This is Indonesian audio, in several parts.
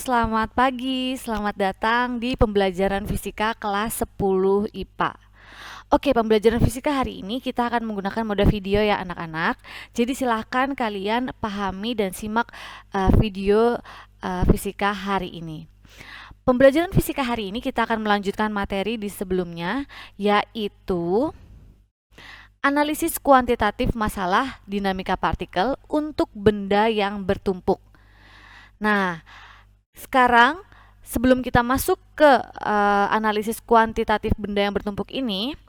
selamat pagi. Selamat datang di pembelajaran fisika kelas 10 IPA. Oke, pembelajaran fisika hari ini kita akan menggunakan mode video ya anak-anak. Jadi silahkan kalian pahami dan simak video fisika hari ini. Pembelajaran fisika hari ini kita akan melanjutkan materi di sebelumnya, yaitu analisis kuantitatif masalah dinamika partikel untuk benda yang bertumpuk. Nah, sekarang sebelum kita masuk ke analisis kuantitatif benda yang bertumpuk ini,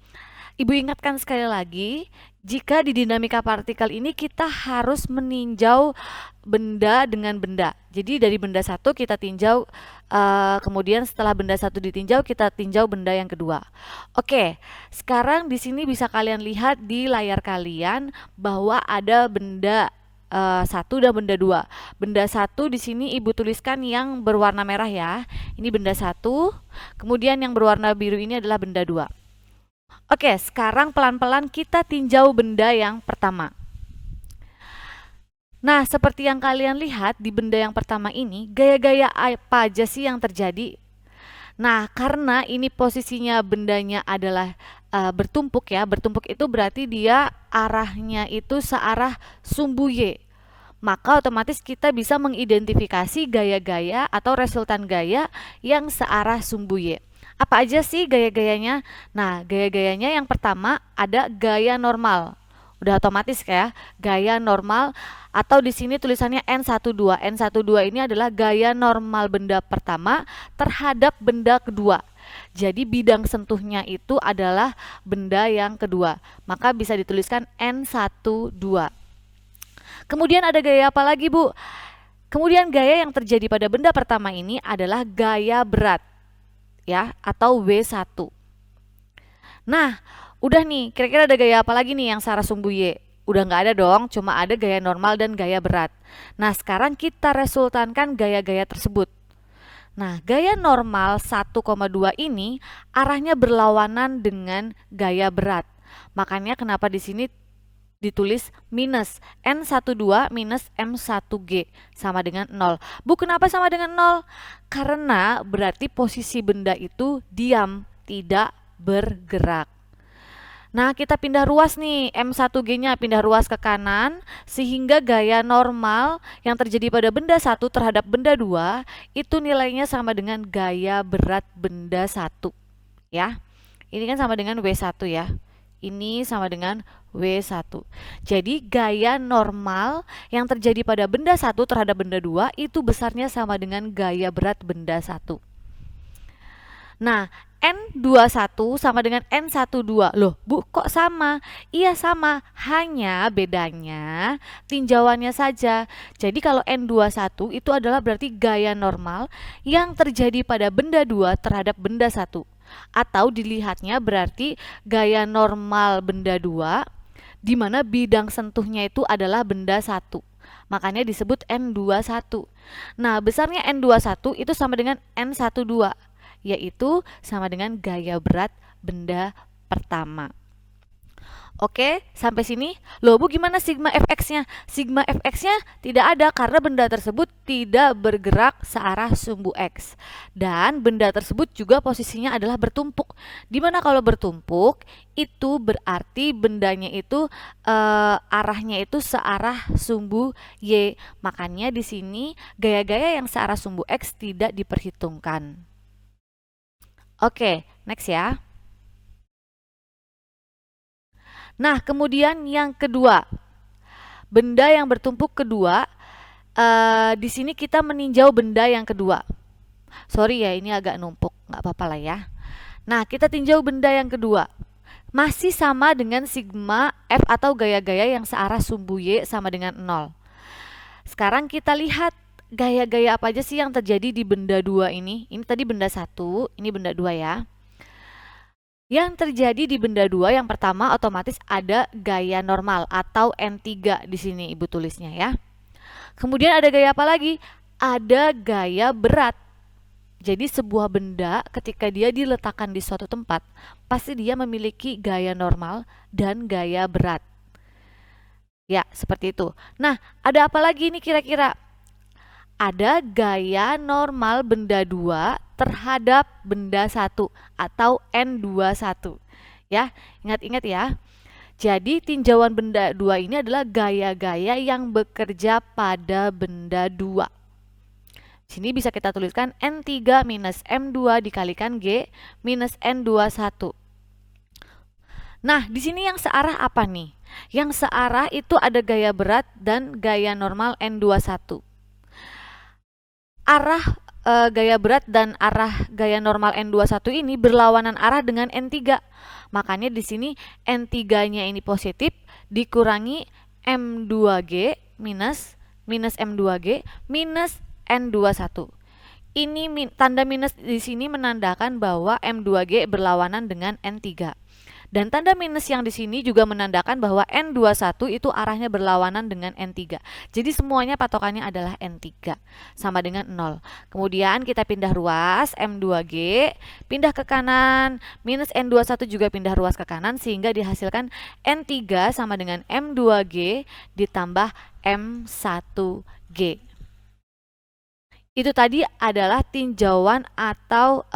Ibu ingatkan sekali lagi, jika di dinamika partikel ini kita harus meninjau benda dengan benda. Jadi dari benda satu kita tinjau, kemudian setelah benda satu ditinjau kita tinjau benda yang kedua. Oke, sekarang di sini bisa kalian lihat di layar kalian bahwa ada benda satu dan benda dua. Benda satu di sini Ibu tuliskan yang berwarna merah ya. Ini benda satu. Kemudian yang berwarna biru ini adalah benda dua. Oke, sekarang pelan-pelan kita tinjau benda yang pertama. Nah, seperti yang kalian lihat di benda yang pertama ini, gaya-gaya apa aja sih yang terjadi? Nah, karena ini posisinya bendanya adalah bertumpuk ya. Bertumpuk itu berarti dia arahnya itu searah sumbu Y. Maka otomatis kita bisa mengidentifikasi gaya-gaya atau resultan gaya yang searah sumbu Y. Apa aja sih gaya-gayanya? Nah, gaya-gayanya yang pertama ada gaya normal. Udah otomatis ya, gaya normal atau di sini tulisannya N12. N12 ini adalah gaya normal benda pertama terhadap benda kedua. Jadi bidang sentuhnya itu adalah benda yang kedua. Maka bisa dituliskan N12. Kemudian ada gaya apa lagi, Bu? Kemudian gaya yang terjadi pada benda pertama ini adalah gaya berat, ya, atau W1. Nah, udah nih, kira-kira ada gaya apa lagi nih yang searah sumbu Y? Udah nggak ada dong, cuma ada gaya normal dan gaya berat. Nah, sekarang kita resultankan gaya-gaya tersebut. Nah, gaya normal 1,2 ini arahnya berlawanan dengan gaya berat. Makanya kenapa di sini ditulis minus N12 minus M1G sama dengan 0. Bu, kenapa sama dengan 0? Karena berarti posisi benda itu diam, tidak bergerak. Nah, kita pindah ruas nih, M1G-nya pindah ruas ke kanan, sehingga gaya normal yang terjadi pada benda 1 terhadap benda 2 itu nilainya sama dengan gaya berat benda 1. Ya, ini kan sama dengan W1 ya. Ini sama dengan W1. Jadi gaya normal yang terjadi pada benda 1 terhadap benda 2 itu besarnya sama dengan gaya berat benda 1. Nah, N21 sama dengan N12. Loh, Bu, kok sama? Iya sama, hanya bedanya tinjauannya saja. Jadi kalau N21 itu adalah berarti gaya normal yang terjadi pada benda 2 terhadap benda 1. Atau dilihatnya berarti gaya normal benda 2 di mana bidang sentuhnya itu adalah benda 1. Makanya disebut N21. Nah, besarnya N21 itu sama dengan N12, yaitu sama dengan gaya berat benda pertama. Oke, sampai sini. Loh, Bu, gimana sigma fx-nya? Sigma fx-nya tidak ada karena benda tersebut tidak bergerak searah sumbu X. Dan benda tersebut juga posisinya adalah bertumpuk. Dimana kalau bertumpuk, itu berarti bendanya itu arahnya itu searah sumbu Y. Makanya di sini gaya-gaya yang searah sumbu X tidak diperhitungkan. Oke, next ya. Nah, kemudian yang kedua, benda yang bertumpuk kedua, di sini kita meninjau benda yang kedua. Sorry ya, ini agak numpuk, nggak apa-apa lah ya. Nah, kita tinjau benda yang kedua. Masih sama dengan sigma F atau gaya-gaya yang searah sumbu Y sama dengan 0. Sekarang kita lihat gaya-gaya apa aja sih yang terjadi di benda 2 ini. Ini tadi benda 1, ini benda 2 ya. Yang terjadi di benda 2 yang pertama otomatis ada gaya normal atau N3 di sini Ibu tulisnya ya. Kemudian ada gaya apa lagi? Ada gaya berat. Jadi sebuah benda ketika dia diletakkan di suatu tempat, pasti dia memiliki gaya normal dan gaya berat. Ya, seperti itu. Nah, ada apa lagi ini kira-kira? ada gaya normal benda 2 terhadap benda 1 atau N21. Ya, ingat-ingat ya. Jadi tinjauan benda 2 ini adalah gaya-gaya yang bekerja pada benda 2. Sini bisa kita tuliskan N3 minus M2 dikalikan G minus N21. Nah, di sini yang searah apa nih? Yang searah itu ada gaya berat dan gaya normal N21. Arah gaya berat dan arah gaya normal N21 ini berlawanan arah dengan N3. Makanya di sini N3-nya ini positif dikurangi M2G minus M2G minus N21. Ini tanda minus di sini menandakan bahwa M2G berlawanan dengan N3. Dan tanda minus yang di sini juga menandakan bahwa N21 itu arahnya berlawanan dengan N3. Jadi semuanya patokannya adalah N3 sama dengan 0. Kemudian kita pindah ruas M2G, pindah ke kanan, minus N21 juga pindah ruas ke kanan sehingga dihasilkan N3 sama dengan M2G ditambah M1G. Itu tadi adalah tinjauan atau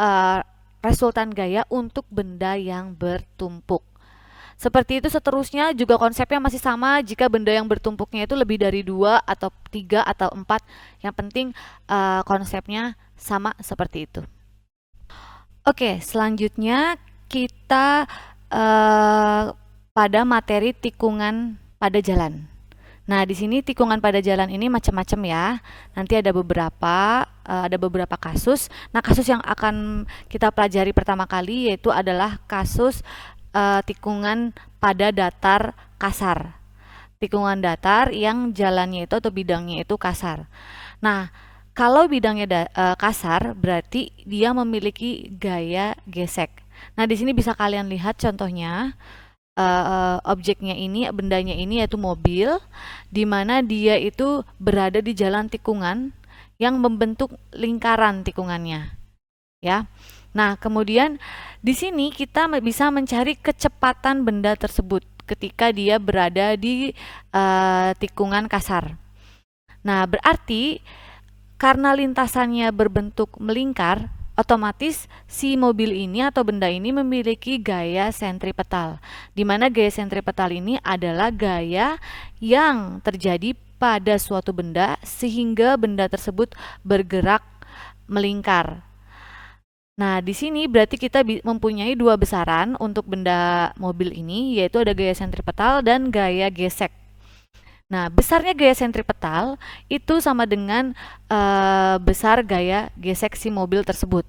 resultan gaya untuk benda yang bertumpuk. Seperti itu seterusnya juga konsepnya masih sama jika benda yang bertumpuknya itu lebih dari 2 atau 3 atau 4. Yang penting konsepnya sama seperti itu. Oke, selanjutnya kita pada materi tikungan pada jalan. Nah, di sini tikungan pada jalan ini macam-macam ya. Nanti ada beberapa kasus. Nah, kasus yang akan kita pelajari pertama kali yaitu adalah kasus tikungan pada datar kasar. Tikungan datar yang jalannya itu atau bidangnya itu kasar. Nah, kalau bidangnya kasar berarti dia memiliki gaya gesek. Nah, di sini bisa kalian lihat contohnya. Objeknya ini, bendanya ini yaitu mobil, di mana dia itu berada di jalan tikungan yang membentuk lingkaran tikungannya, ya. Nah, kemudian di sini kita bisa mencari kecepatan benda tersebut ketika dia berada di tikungan kasar. Nah, berarti karena lintasannya berbentuk melingkar, otomatis si mobil ini atau benda ini memiliki gaya sentripetal, di mana gaya sentripetal ini adalah gaya yang terjadi pada suatu benda sehingga benda tersebut bergerak melingkar. Nah, di sini berarti kita mempunyai dua besaran untuk benda mobil ini, yaitu ada gaya sentripetal dan gaya gesek. Nah, besarnya gaya sentripetal itu sama dengan besar gaya gesek si mobil tersebut.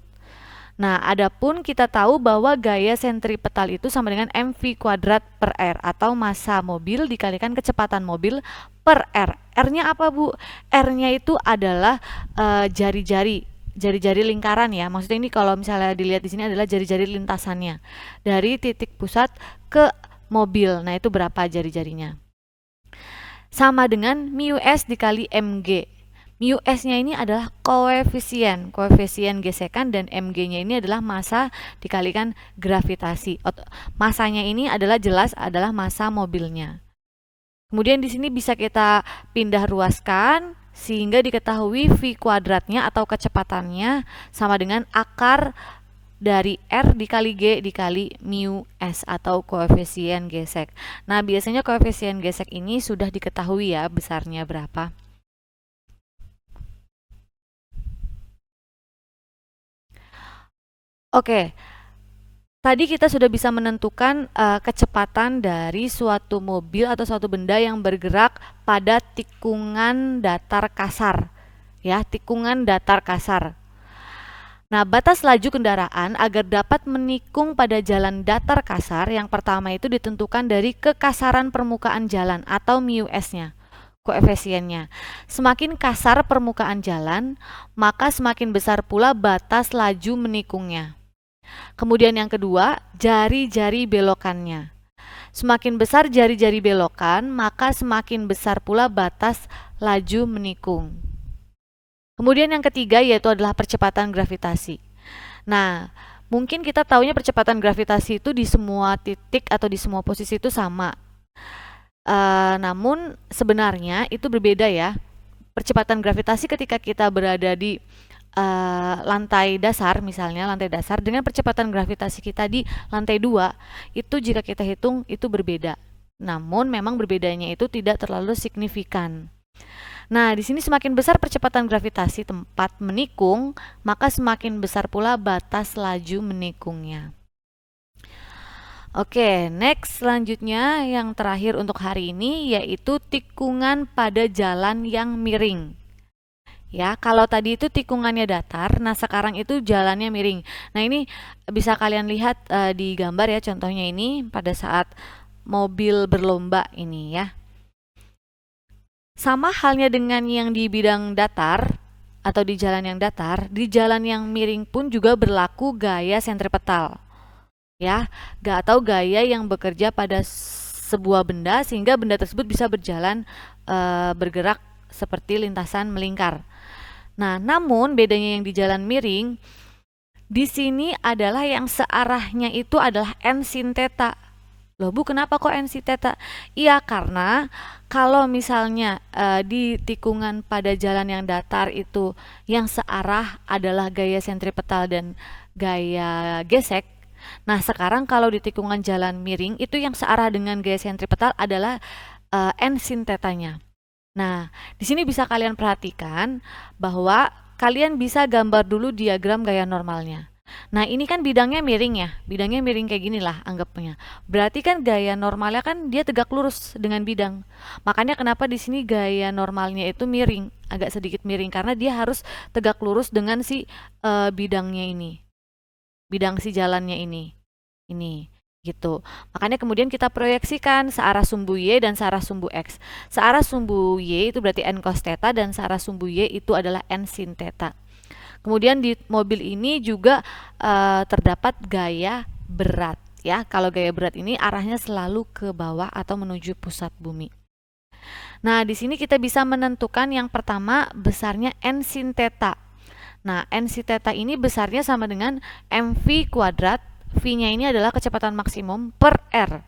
Nah, adapun kita tahu bahwa gaya sentripetal itu sama dengan mv kuadrat per r atau massa mobil dikalikan kecepatan mobil per r. R-nya apa, Bu? R-nya itu adalah jari-jari lingkaran ya. Maksudnya ini kalau misalnya dilihat di sini adalah jari-jari lintasannya dari titik pusat ke mobil. Nah, itu berapa jari-jarinya? Sama dengan mu s dikali mg. Mu s-nya ini adalah koefisien gesekan dan mg-nya ini adalah massa dikalikan gravitasi. Masanya ini adalah jelas adalah massa mobilnya. Kemudian di sini bisa kita pindah ruaskan sehingga diketahui v kuadratnya atau kecepatannya sama dengan akar dari R dikali G dikali mu S atau koefisien gesek. Nah, biasanya koefisien gesek ini sudah diketahui ya besarnya berapa. Oke, tadi kita sudah bisa menentukan kecepatan dari suatu mobil atau suatu benda yang bergerak pada tikungan datar kasar. Ya, tikungan datar kasar. Nah, batas laju kendaraan agar dapat menikung pada jalan datar kasar yang pertama itu ditentukan dari kekasaran permukaan jalan atau mu s-nya, koefisiennya. Semakin kasar permukaan jalan, maka semakin besar pula batas laju menikungnya. Kemudian yang kedua, jari-jari belokannya. Semakin besar jari-jari belokan, maka semakin besar pula batas laju menikung. Kemudian yang ketiga yaitu adalah percepatan gravitasi. Nah, mungkin kita taunya percepatan gravitasi itu di semua titik atau di semua posisi itu sama. Namun sebenarnya itu berbeda ya. percepatan gravitasi ketika kita berada di lantai dasar, misalnya lantai dasar dengan percepatan gravitasi kita di lantai 2, itu jika kita hitung itu berbeda. Namun memang berbedanya itu tidak terlalu signifikan. Nah, di sini semakin besar percepatan gravitasi tempat menikung, maka semakin besar pula batas laju menikungnya. Oke, next selanjutnya yang terakhir untuk hari ini yaitu tikungan pada jalan yang miring. Ya, kalau tadi itu tikungannya datar, nah sekarang itu jalannya miring. Nah, ini bisa kalian lihat di gambar ya, contohnya ini pada saat mobil berlomba ini ya. Sama halnya dengan yang di bidang datar atau di jalan yang datar, di jalan yang miring pun juga berlaku gaya sentripetal. Ya, atau gaya yang bekerja pada sebuah benda sehingga benda tersebut bisa berjalan bergerak seperti lintasan melingkar. Nah, namun bedanya yang di jalan miring di sini adalah yang searahnya itu adalah n sin theta. Loh Bu, kenapa kok n sin theta? Iya, karena kalau misalnya di tikungan pada jalan yang datar itu yang searah adalah gaya sentripetal dan gaya gesek. Nah, sekarang kalau di tikungan jalan miring itu yang searah dengan gaya sentripetal adalah n sin theta-nya. Nah, di sini bisa kalian perhatikan bahwa kalian bisa gambar dulu diagram gaya normalnya. Nah, ini kan bidangnya miring ya, bidangnya miring kayak gini lah anggapnya. Berarti kan gaya normalnya kan dia tegak lurus dengan bidang. Makanya kenapa di sini gaya normalnya itu miring, agak sedikit miring karena dia harus tegak lurus dengan si bidangnya ini, bidang si jalannya ini gitu. Makanya kemudian kita proyeksikan searah sumbu Y dan searah sumbu X. Searah sumbu Y itu berarti n cos theta dan searah sumbu Y itu adalah n sin theta. Kemudian di mobil ini juga terdapat gaya berat ya. Kalau gaya berat ini arahnya selalu ke bawah atau menuju pusat bumi. Nah, di sini kita bisa menentukan yang pertama besarnya n sin theta. Nah, n sin theta ini besarnya sama dengan mv kuadrat. V-nya ini adalah kecepatan maksimum per R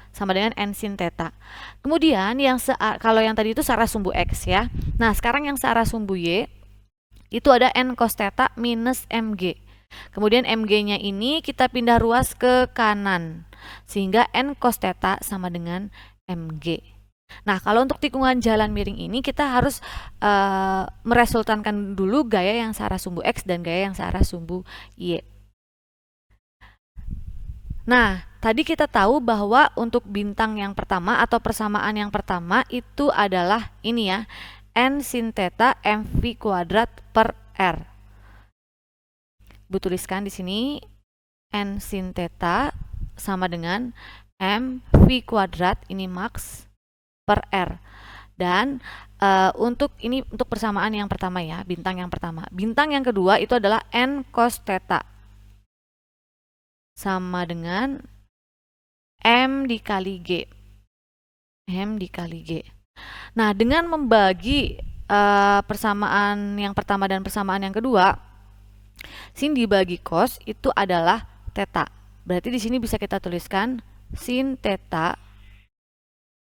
sama dengan n sin theta. Kemudian yang kalau yang tadi itu searah sumbu X ya. Nah, sekarang yang searah sumbu Y itu ada n cos theta minus mg. Kemudian mg-nya ini kita pindah ruas ke kanan sehingga n cos theta sama dengan mg. Nah, kalau untuk tikungan jalan miring ini kita harus meresultankan dulu gaya yang searah sumbu X dan gaya yang searah sumbu Y. Nah, tadi kita tahu bahwa untuk bintang yang pertama atau persamaan yang pertama itu adalah ini ya, n sin theta mv kuadrat per R. Bu tuliskan di sini n sin theta sama dengan mv kuadrat ini max per R. Dan untuk persamaan yang pertama ya, bintang yang pertama. Bintang yang kedua itu adalah n cos theta sama dengan M dikali G. M dikali G. Nah, dengan membagi persamaan yang pertama dan persamaan yang kedua, sin dibagi cos itu adalah theta. Berarti di sini bisa kita tuliskan sin theta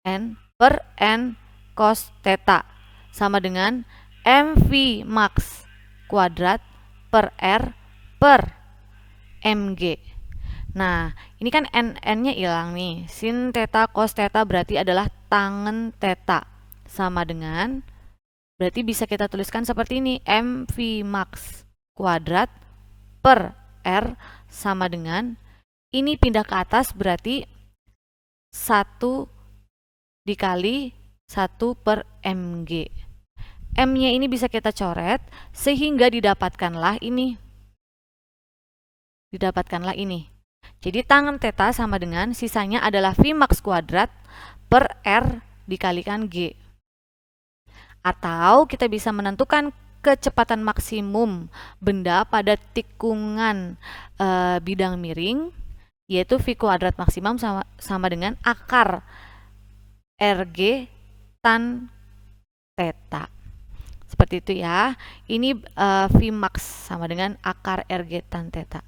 n per n cos theta sama dengan mv max kuadrat per R per mg. Nah, ini kan n-nya hilang nih. Sin theta cos theta berarti adalah tangen theta. Sama dengan, berarti bisa kita tuliskan seperti ini. mv max kuadrat per R sama dengan, ini pindah ke atas berarti 1 dikali 1 per mg. M-nya ini bisa kita coret sehingga didapatkanlah ini. Jadi tangen theta sama dengan sisanya adalah V max kuadrat per R dikalikan G. Atau kita bisa menentukan kecepatan maksimum benda pada tikungan bidang miring, yaitu V kuadrat maksimum sama dengan akar RG tan theta. Seperti itu ya. Ini V max sama dengan akar RG tan theta.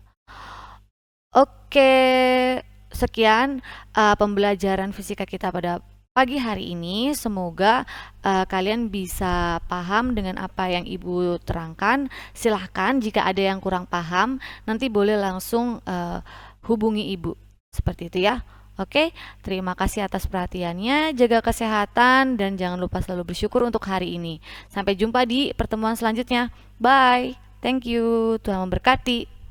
Oke, sekian pembelajaran fisika kita pada pagi hari ini. Semoga kalian bisa paham dengan apa yang Ibu terangkan. Silahkan jika ada yang kurang paham, nanti boleh langsung hubungi Ibu. Seperti itu ya. Oke, terima kasih atas perhatiannya. Jaga kesehatan dan jangan lupa selalu bersyukur untuk hari ini. Sampai jumpa di pertemuan selanjutnya. Bye. Thank you. Tuhan memberkati.